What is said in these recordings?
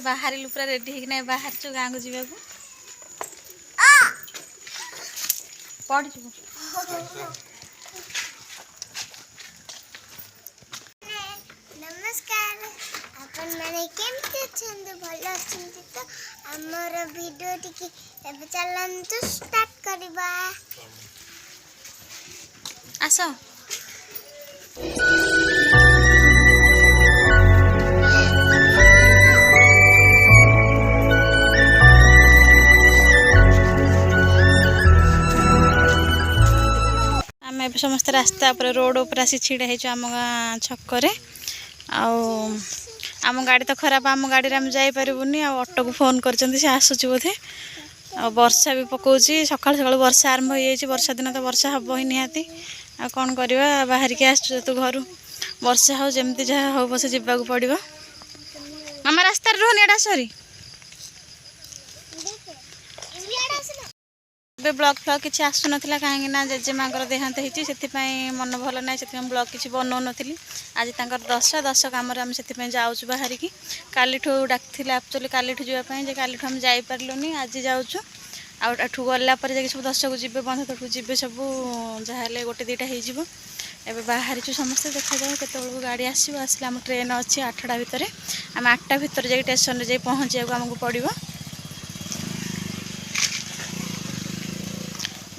बाहर पूरा रेडी होना बाहर चु गाँव को जीवा को पड़ नमस्कार आपण माने केमते छंद भल अछंती तो हमर वीडियो टिके एबे चलंतु स्टार्ट करबा आसो समस्त रास्ता पर रोड ऊपर आसी छिड़ा है आम गाँ छक आम गाड़ी तो खराब आम गाड़ी में जापरूनी ऑटो को फोन कर आसूँ बोधे आ वर्षा भी पकाउची सकाल सकाल वर्षा आरंभ हो जाए वर्षा दिन तो वर्षा हम ही निहाती आ कौन करवा बाहर के आसु तू घर वर्षा हो जमी जहाँ हो बस जावाक पड़ो मामा रास्तार रोहनी एडा सरी ब्लॉग फ्लॉग किसी आसु ना कहीं जेजेमा देहांत होती से मन भल ना से ब्लॉग किसी बनौ नी आज दस कम से जाऊँ बाहर की काली डाक एक्चुअली काली जावाई काली आम जापारूनी आज जाऊँ आठू गलापर सब 10 को जी बंध तक जी सब जहाँ गोटे दुटा हो बाहरी समस्ते देखा जाए केत गाड़ी आसो आसले आम ट्रेन अच्छी 8टा भितर आम 8टा भितर जा स्टेशन में पहुँचा आमको पड़ो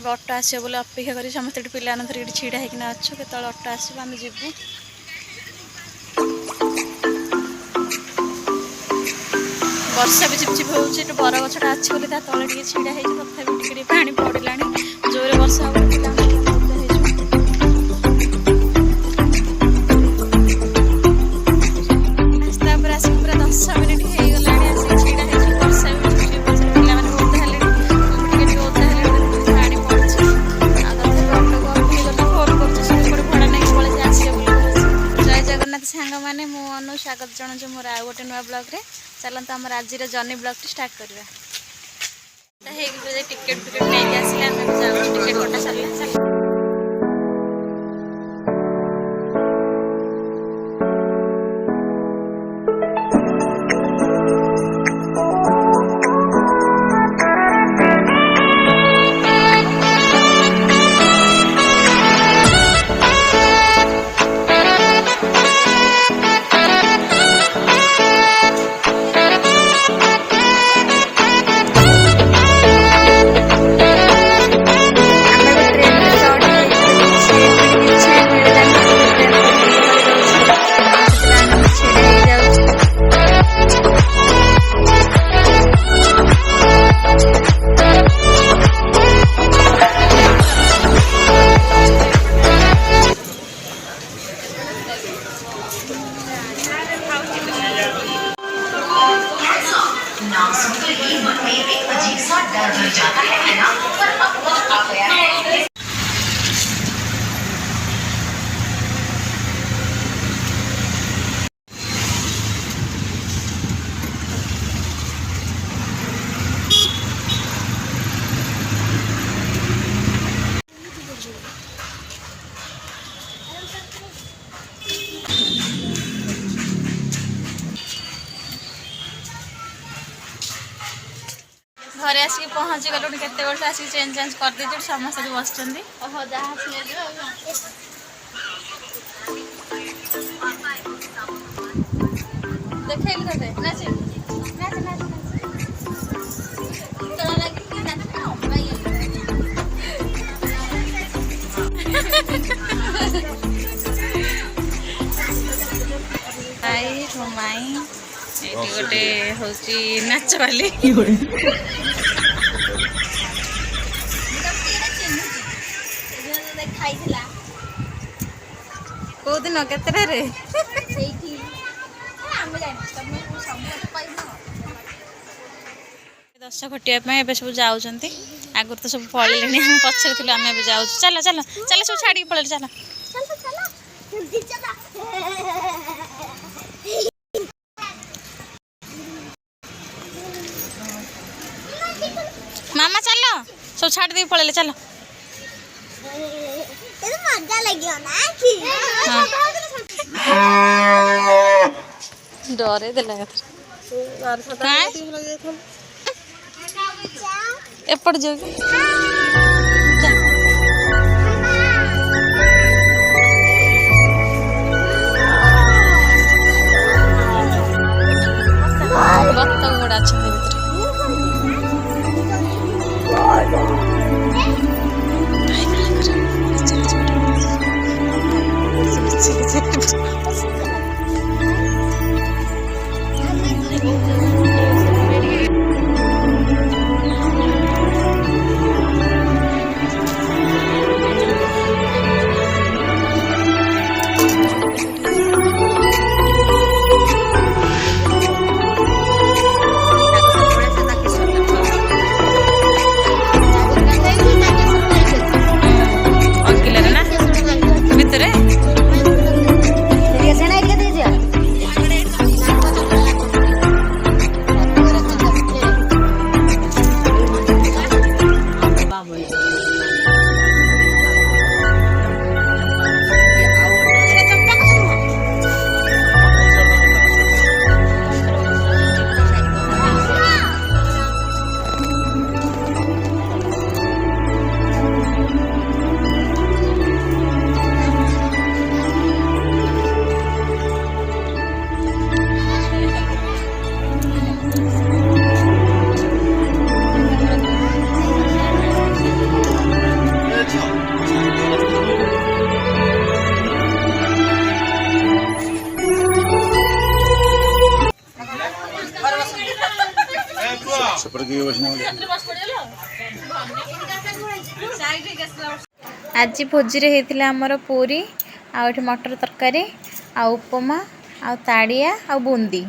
ऑटो आसो बोले अपेक्षा कर समस्त पिला धरिक छिड़ा होना अच्छु के ऑटो आसो आम जीवु वर्षा भी चिपचिप हो बर गछटा अच्छी बोले तले छिड़ा तथापि पानी पड़ा जोरे वर्षा हो रास्ता पर आस पूरा 10 मिनिट हो छिड़ा वर्षा सांग मैंने मु स्वागत जनाऊँ मोर आ गोटे नुआ ब्लॉग रे चलते आम आज जर्नी ब्लॉग स्टार्ट करवा टिकेट फिकेट नहीं आसले टिकेट कटा सारे घरे आसिक पहुँची गलु केते बड़ आसिक चेंज चेंज कर दे समस्त बस देखेल तते नाच नाच नाच आई रोमाई एटी गोटे होची नाच वाली कौ दिन केतरे 10 खटिया सब जाऊँ आगुरी तो सब पड़े पचर थी आम जाऊँ चल चल चल सब छाड़ी पड़े चल मामा चल सब छाड़ दे पड़े चल मजा लगे डरे देला एपट जो बत्तख गुड़ा आज भोजी रे हेतिला हमर पूरी आ मटर तरकारी आ उपमा आ ताड़िया आ बूंदी।